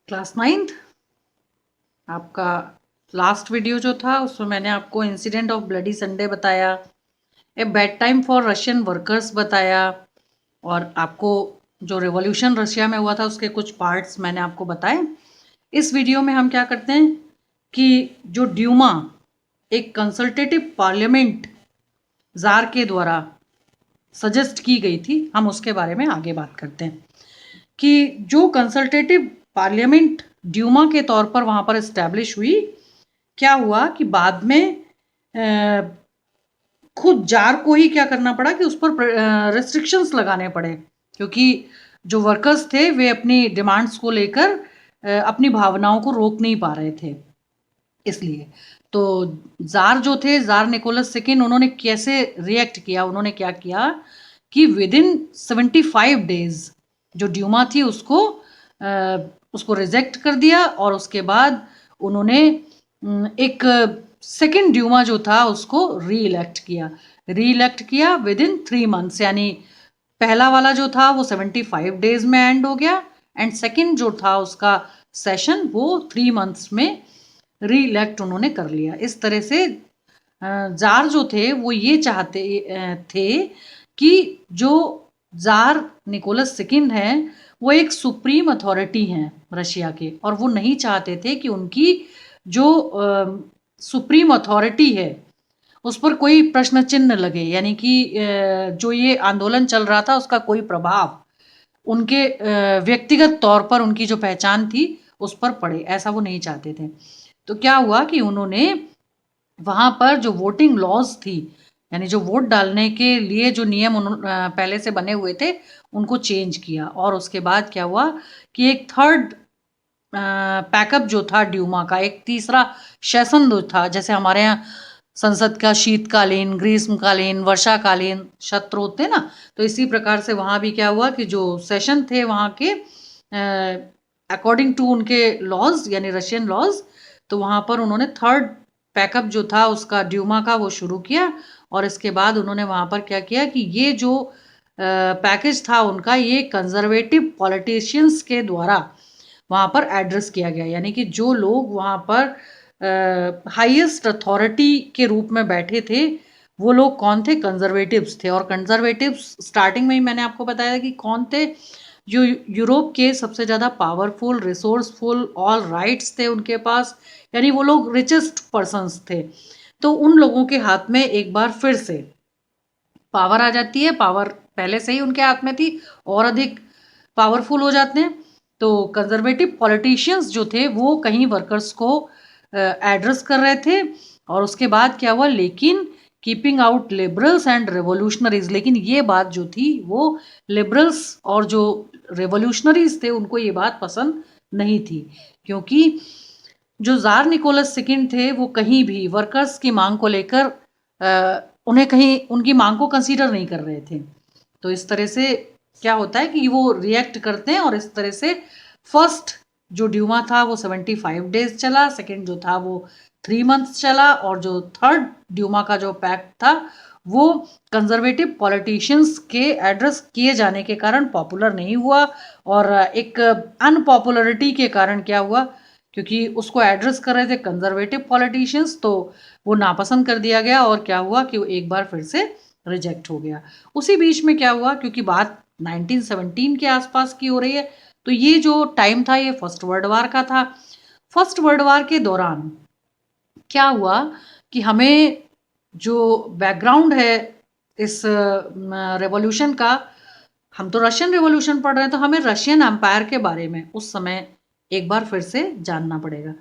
Class 9th आपका last video जो था उसमें मैंने आपको इंसिडेंट ऑफ ब्लडी संडे बताया, a bad time for Russian workers बताया और आपको जो रेवोल्यूशन रशिया में हुआ था उसके कुछ पार्ट्स मैंने आपको बताए। इस वीडियो में हम क्या करते हैं कि जो ड्यूमा एक कंसल्टेटिव पार्लियामेंट जार के द्वारा सजेस्ट की गई थी, हम उसके बारे में आगे बात करते हैं कि जो कंसल्टेटिव पार्लियामेंट ड्यूमा के तौर पर वहाँ पर इस्टेब्लिश हुई। क्या हुआ कि बाद में खुद जार को ही क्या करना पड़ा कि उस पर रेस्ट्रिक्शंस लगाने पड़े, क्योंकि जो वर्कर्स थे वे अपनी डिमांड्स को लेकर अपनी भावनाओं को रोक नहीं पा रहे थे। इसलिए तो जार जो थे, जार निकोलस सेकेंड, उन्होंने कैसे रिएक्ट किया, उन्होंने क्या किया कि विद इन 75 डेज जो ड्यूमा थी उसको रिजेक्ट कर दिया और उसके बाद उन्होंने एक सेकेंड ड्यूमा जो था उसको री इलेक्ट किया विद इन 3 मंथ्स। यानी पहला वाला जो था वो 75 डेज में एंड हो गया एंड सेकेंड जो था उसका सेशन वो 3 मंथ्स में री इलेक्ट उन्होंने कर लिया। इस तरह से जार जो थे वो ये चाहते थे कि जो जार निकोलस सेकेंड हैं वो एक सुप्रीम अथॉरिटी हैं रशिया के, और वो नहीं चाहते थे कि उनकी जो सुप्रीम अथॉरिटी है उस पर कोई प्रश्न चिन्ह लगे, यानी कि जो ये आंदोलन चल रहा था उसका कोई प्रभाव उनके व्यक्तिगत तौर पर उनकी जो पहचान थी उस पर पड़े, ऐसा वो नहीं चाहते थे। तो क्या हुआ कि उन्होंने वहाँ पर जो वोटिंग लॉज थी, यानी जो वोट डालने के लिए जो नियम पहले से बने हुए थे उनको चेंज किया। और उसके बाद क्या हुआ कि एक थर्ड पैकअप जो था ड्यूमा का, एक तीसरा सेशन जो था, जैसे हमारे यहाँ संसद का शीतकालीन, ग्रीष्मकालीन, वर्षाकालीन सत्र होते ना, तो इसी प्रकार से वहाँ भी क्या हुआ कि जो सेशन थे वहाँ के अकॉर्डिंग टू उनके लॉज यानी रशियन लॉज, तो वहाँ पर उन्होंने थर्ड पैकअप जो था उसका ड्यूमा का वो शुरू किया। और इसके बाद उन्होंने वहाँ पर क्या किया कि ये जो पैकेज था उनका, ये कंजर्वेटिव पॉलिटिशियंस के द्वारा वहाँ पर एड्रेस किया गया, यानी कि जो लोग वहाँ पर हाईएस्ट अथॉरिटी के रूप में बैठे थे वो लोग कौन थे? कंजर्वेटिव्स थे। और कंजर्वेटिव्स स्टार्टिंग में ही मैंने आपको बताया कि कौन थे, जो यूरोप के सबसे ज़्यादा पावरफुल, रिसोर्सफुल, ऑल राइट्स थे उनके पास, यानी वो लोग रिचेस्ट पर्सन्स थे। तो उन लोगों के हाथ में एक बार फिर से पावर आ जाती है, पावर पहले से ही उनके हाथ में थी और अधिक पावरफुल हो जाते हैं। तो कंजर्वेटिव पॉलिटिशियंस जो थे वो कहीं वर्कर्स को एड्रेस कर रहे थे। और उसके बाद क्या हुआ, लेकिन keeping out liberals and revolutionaries, लेकिन ये बात जो थी वो लिबरल्स और जो रेवोल्यूशनरीज थे उनको ये बात पसंद नहीं थी, क्योंकि जो जार निकोलस सेकेंड थे वो कहीं भी वर्कर्स की मांग को लेकर उन्हें कहीं उनकी मांग को कंसीडर नहीं कर रहे थे। तो इस तरह से क्या होता है कि वो रिएक्ट करते हैं और इस तरह से फर्स्ट जो ड्यूमा था वो 75 डेज चला, सेकेंड जो था वो 3 मंथ्स चला, और जो थर्ड ड्यूमा का जो पैक्ट था वो कंजर्वेटिव पॉलिटिशियंस के एड्रेस किए जाने के कारण पॉपुलर नहीं हुआ। और एक अनपॉपुलरिटी के कारण क्या हुआ, क्योंकि उसको एड्रेस कर रहे थे कंजर्वेटिव पॉलिटिशियंस, तो वो नापसंद कर दिया गया और क्या हुआ कि वो एक बार फिर से रिजेक्ट हो गया। उसी बीच में क्या हुआ, क्योंकि बात 1917 के आसपास की हो रही है, तो ये जो टाइम था ये फर्स्ट वर्ल्ड वार का था। फर्स्ट वर्ल्ड वार के दौरान क्या हुआ कि हमें जो बैकग्राउंड है इस रेवोल्यूशन का, हम तो रशियन रेवोल्यूशन पढ़ रहे हैं तो हमें रशियन एम्पायर के बारे में उस समय एक बार फिर से जानना पड़ेगा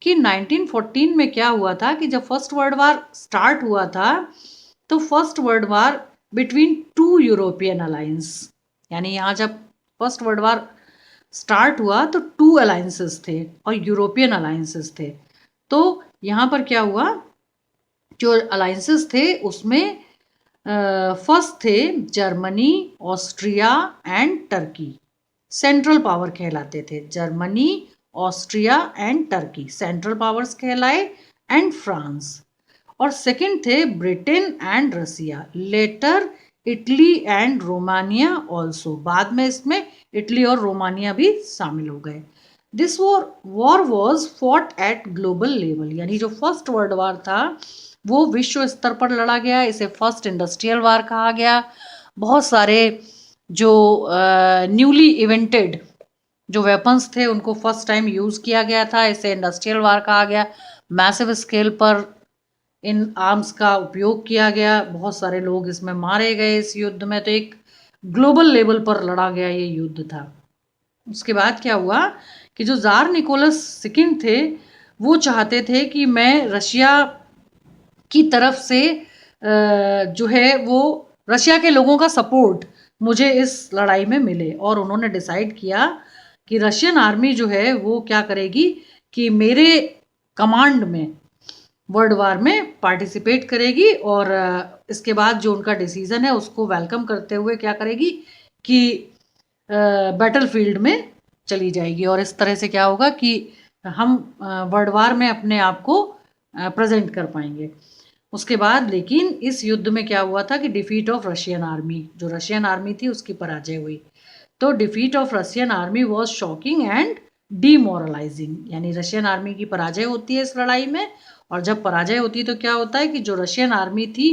कि 1914 में क्या हुआ था कि जब फर्स्ट वर्ल्ड वार स्टार्ट हुआ था तो first world war between 2 European alliance, यानी यहाँ जब फर्स्ट वर्ल्ड वार स्टार्ट हुआ तो 2 अलायंसेस थे और यूरोपियन अलायंसेस थे। तो यहाँ पर क्या हुआ, जो अलायंसेस थे उसमें फर्स्ट थे Germany, Austria and Turkey, central power कहलाते थे। Germany, Austria and Turkey central powers कहलाए, एंड फ्रांस। और सेकंड थे Britain and Russia, later Italy and Romania also, बाद में इसमें इटली और रोमानिया भी शामिल हो गए। This war was fought at global level, यानी जो फर्स्ट वर्ल्ड वार था वो विश्व स्तर पर लड़ा गया, इसे फर्स्ट इंडस्ट्रियल वार कहा गया। बहुत सारे जो न्यूली इवेंटेड जो वेपन्स थे उनको फर्स्ट टाइम यूज़ किया गया था, इसे इंडस्ट्रियल वार कहा गया। मैसिव स्केल पर इन आर्म्स का उपयोग किया गया, बहुत सारे लोग इसमें मारे गए इस युद्ध में, तो एक ग्लोबल लेवल पर लड़ा गया ये युद्ध था। उसके बाद क्या हुआ कि जो ज़ार निकोलस सेकंड थे वो चाहते थे कि मैं रशिया की तरफ से जो है वो रशिया के लोगों का सपोर्ट मुझे इस लड़ाई में मिले, और उन्होंने डिसाइड किया कि रशियन आर्मी जो है वो क्या करेगी कि मेरे कमांड में वर्ल्ड वार में पार्टिसिपेट करेगी, और इसके बाद जो उनका डिसीजन है उसको वेलकम करते हुए क्या करेगी कि बैटल फील्ड में चली जाएगी, और इस तरह से क्या होगा कि हम वर्ल्ड वार में अपने आप को प्रेजेंट कर पाएंगे। उसके बाद लेकिन इस युद्ध में क्या हुआ था कि डिफीट ऑफ रशियन आर्मी, जो रशियन आर्मी थी उसकी पराजय हुई। तो defeat of Russian army was shocking and demoralising, यानी रशियन आर्मी की पराजय होती है इस लड़ाई में, और जब पराजय होती है तो क्या होता है कि जो रशियन आर्मी थी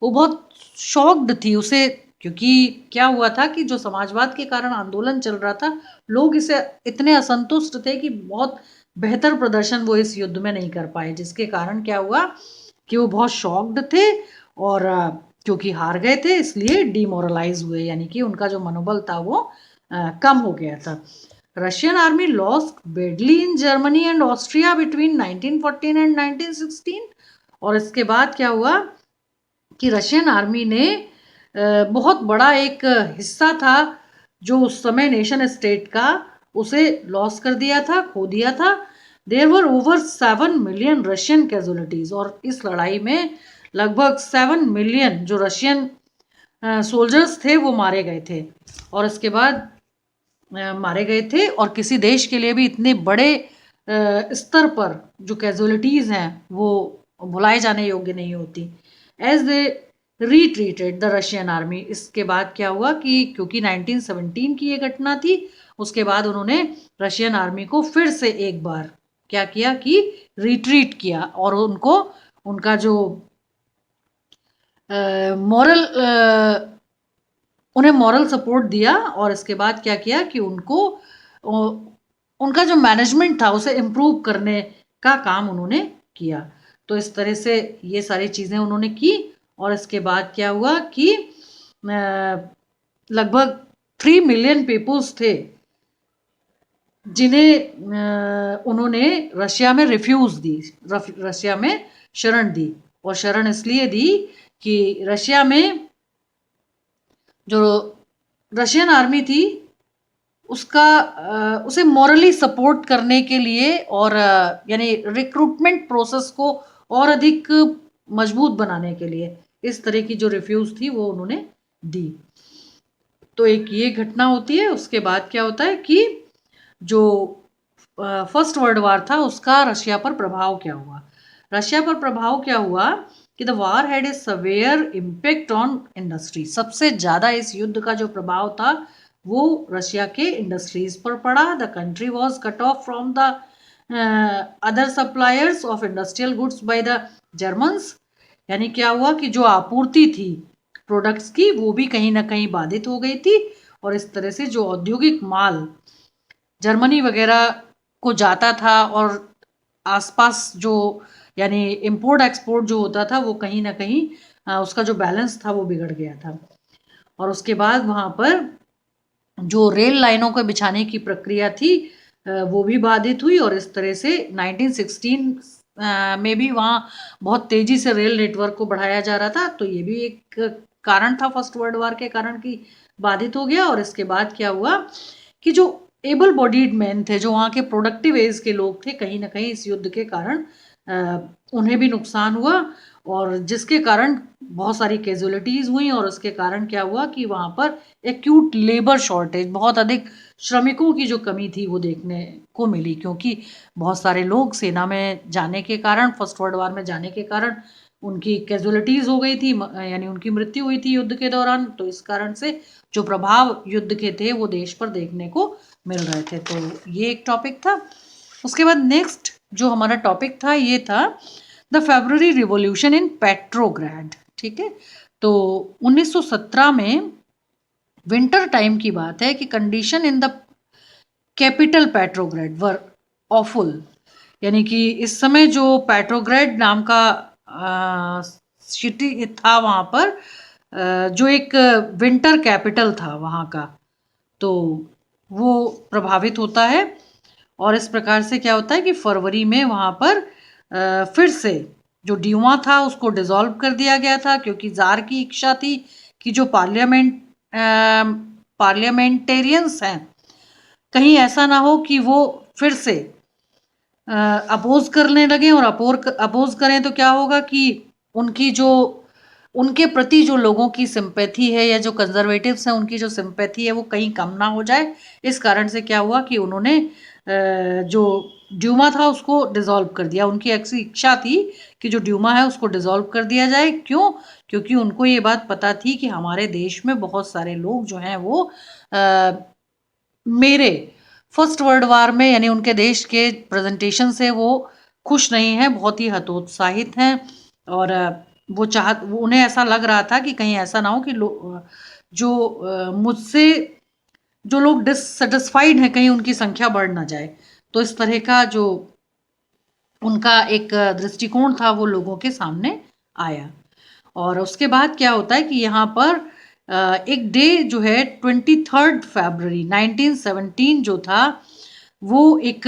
वो बहुत शॉक्ड थी उसे, क्योंकि क्या हुआ था कि जो समाजवाद के कारण आंदोलन चल रहा था, लोग इसे इतने असंतुष्ट थे कि बहुत बेहतर प्रदर्शन वो इस युद्ध में नहीं कर पाए, जिसके कारण क्या हुआ कि वो बहुत शॉक्ड थे, और क्योंकि हार गए थे इसलिए डिमोरलाइज हुए, यानी कि उनका जो मनोबल था वो कम हो गया था। Russian army lost badly in Germany and Austria between 1914 and 1916, और इसके बाद क्या हुआ कि रशियन आर्मी ने बहुत बड़ा एक हिस्सा था जो उस समय नेशन स्टेट का, उसे लॉस कर दिया था, खो दिया था। There were over 7 million Russian casualties, और इस लड़ाई में लगभग 7 मिलियन जो रशियन सोल्जर्स थे वो मारे गए थे, और इसके बाद मारे गए थे, और किसी देश के लिए भी इतने बड़े स्तर पर जो कैजुअलिटीज़ हैं वो भुलाए जाने योग्य नहीं होती। As they retreated the Russian army, इसके बाद क्या हुआ कि क्योंकि 1917 की ये घटना थी, उसके बाद उन्होंने रशियन आर्मी को फिर से एक बार क्या किया कि रिट्रीट किया, और उनको उनका जो मॉरल उन्हें मॉरल सपोर्ट दिया, और इसके बाद क्या किया कि उनको उनका जो मैनेजमेंट था उसे इम्प्रूव करने का काम उन्होंने किया। तो इस तरह से ये सारी चीज़ें उन्होंने की, और इसके बाद क्या हुआ कि लगभग 3 मिलियन पीपुल्स थे जिन्हें उन्होंने रशिया में रिफ्यूज़ दी, रशिया में शरण दी, और शरण इसलिए दी कि रशिया में जो रशियन आर्मी थी उसका उसे मॉरली सपोर्ट करने के लिए, और यानी रिक्रूटमेंट प्रोसेस को और अधिक मजबूत बनाने के लिए इस तरह की जो रिफ्यूज थी वो उन्होंने दी। तो एक ये घटना होती है। उसके बाद क्या होता है कि जो फर्स्ट वर्ल्ड वार था उसका रशिया पर प्रभाव क्या हुआ। रशिया पर प्रभाव क्या हुआ कि the war had a severe impact on industry. सबसे ज़्यादा इस युद्ध का जो प्रभाव था वो रशिया के इंडस्ट्रीज पर पड़ा। The country was cut off from the other suppliers of industrial goods by the Germans, यानी क्या हुआ कि जो आपूर्ति थी प्रोडक्ट्स की वो भी कहीं ना कहीं बाधित हो गई थी, और इस तरह से जो औद्योगिक माल जर्मनी वगैरह को जाता था और आसपास जो यानी इंपोर्ट एक्सपोर्ट जो होता था वो कहीं ना कहीं उसका जो बैलेंस था वो बिगड़ गया था। और उसके बाद वहाँ पर जो रेल लाइनों को बिछाने की प्रक्रिया थी वो भी बाधित हुई, और इस तरह से 1916 में भी वहाँ बहुत तेज़ी से रेल नेटवर्क को बढ़ाया जा रहा था, तो ये भी एक कारण था फर्स्ट वर्ल्ड वार के कारण कि बाधित हो गया। और इसके बाद क्या हुआ कि जो एबल बॉडीड मैन थे, जो वहाँ के प्रोडक्टिव एज के लोग थे, कहीं ना कहीं इस युद्ध के कारण उन्हें भी नुकसान हुआ, और जिसके कारण बहुत सारी कैजुअलिटीज़ हुई, और उसके कारण क्या हुआ कि वहाँ पर एक्यूट लेबर शॉर्टेज, बहुत अधिक श्रमिकों की जो कमी थी वो देखने को मिली, क्योंकि बहुत सारे लोग सेना में जाने के कारण, फर्स्ट वर्ल्ड वार में जाने के कारण उनकी कैजुअलिटीज़ हो गई थी, यानी उनकी मृत्यु हुई थी युद्ध के दौरान। तो इस कारण से जो प्रभाव युद्ध के थे वो देश पर देखने को मिल रहे थे। तो ये एक टॉपिक था। उसके बाद नेक्स्ट जो हमारा टॉपिक था ये था the February revolution in Petrograd. ठीक है, तो 1917 में विंटर टाइम की बात है कि condition in the capital Petrograd were awful, यानी कि इस समय जो पेट्रोग्राड नाम का सिटी था वहाँ पर जो एक विंटर कैपिटल था वहाँ का, तो वो प्रभावित होता है। और इस प्रकार से क्या होता है कि फरवरी में वहाँ पर फिर से जो ड्यूमा था उसको डिसॉल्व कर दिया गया था, क्योंकि जार की इच्छा थी कि जो पार्लियामेंटेरियंस हैं कहीं ऐसा ना हो कि वो फिर से अपोज करने लगे, और अपोज करें तो क्या होगा कि उनकी जो उनके प्रति जो लोगों की सिंपैथी है या जो कंजर्वेटिव्स हैं उनकी जो सिंपैथी है वो कहीं कम ना हो जाए। इस कारण से क्या हुआ कि उन्होंने जो ड्यूमा था उसको डिसॉल्व कर दिया। उनकी ऐसी इच्छा थी कि जो ड्यूमा है उसको डिसॉल्व कर दिया जाए। क्यों? क्योंकि उनको ये बात पता थी कि हमारे देश में बहुत सारे लोग जो हैं वो मेरे फर्स्ट वर्ल्ड वार में यानी उनके देश के प्रेजेंटेशन से वो खुश नहीं हैं, बहुत ही हतोत्साहित हैं। और वो उन्हें ऐसा लग रहा था कि कहीं ऐसा ना हो कि मुझसे जो लोग डिससेटिस्फाइड हैं कहीं उनकी संख्या बढ़ ना जाए। तो इस तरह का जो उनका एक दृष्टिकोण था वो लोगों के सामने आया। और उसके बाद क्या होता है कि यहाँ पर एक डे जो है 23 फरवरी 1917 जो था वो एक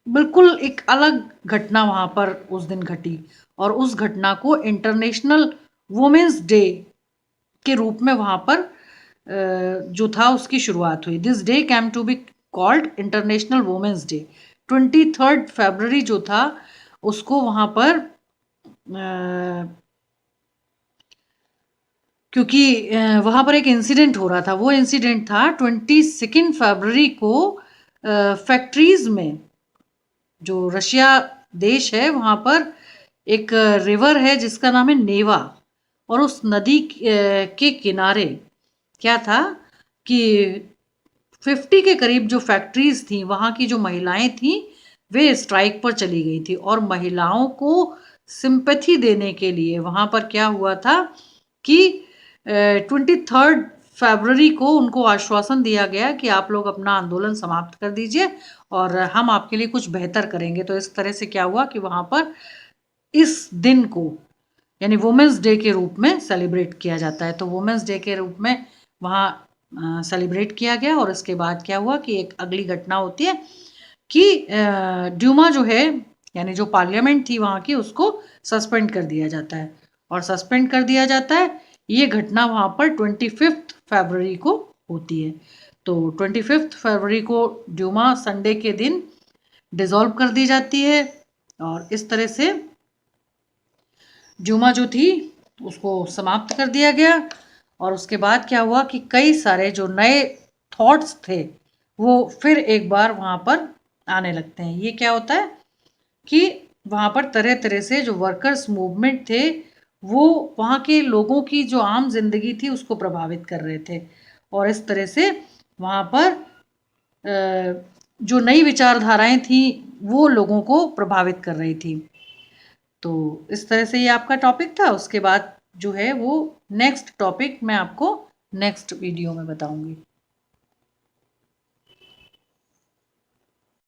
बिल्कुल एक अलग घटना वहाँ पर उस दिन घटी, और उस घटना को इंटरनेशनल वुमेन्स डे के रूप में वहाँ पर जो था उसकी शुरुआत हुई। This day came to be called International Women's Day. 23 फरवरी जो था उसको वहाँ पर क्योंकि वहाँ पर एक इंसिडेंट हो रहा था। वो इंसिडेंट था 22 फरवरी को फैक्ट्रीज में, जो रशिया देश है वहाँ पर एक रिवर है जिसका नाम है नेवा, और उस नदी के किनारे क्या था कि 50 के करीब जो फैक्ट्रीज थी वहाँ की जो महिलाएं थी वे स्ट्राइक पर चली गई थी। और महिलाओं को सिंपैथी देने के लिए वहाँ पर क्या हुआ था कि 23 फरवरी को उनको आश्वासन दिया गया कि आप लोग अपना आंदोलन समाप्त कर दीजिए और हम आपके लिए कुछ बेहतर करेंगे। तो इस तरह से क्या हुआ कि वहाँ पर इस दिन को यानी वुमेंस डे के रूप में सेलिब्रेट किया जाता है। तो वुमेंस डे के रूप में वहाँ सेलिब्रेट किया गया। और इसके बाद क्या हुआ कि एक अगली घटना होती है कि ड्यूमा जो है यानी जो पार्लियामेंट थी वहाँ की उसको सस्पेंड कर दिया जाता है। और सस्पेंड कर दिया जाता है, ये घटना वहाँ पर 25 फरवरी को होती है। तो 25 फरवरी को ड्यूमा संडे के दिन डिसॉल्व कर दी जाती है, और इस तरह से ड्यूमा जो थी उसको समाप्त कर दिया गया। और उसके बाद क्या हुआ कि कई सारे जो नए थॉट्स थे वो फिर एक बार वहाँ पर आने लगते हैं। ये क्या होता है कि वहाँ पर तरह तरह से जो वर्कर्स मूवमेंट थे वो वहाँ के लोगों की जो आम जिंदगी थी उसको प्रभावित कर रहे थे। और इस तरह से वहाँ पर जो नई विचारधाराएं थी वो लोगों को प्रभावित कर रही थी। तो इस तरह से ये आपका टॉपिक था। उसके बाद जो है वो नेक्स्ट टॉपिक मैं आपको नेक्स्ट वीडियो में बताऊंगी।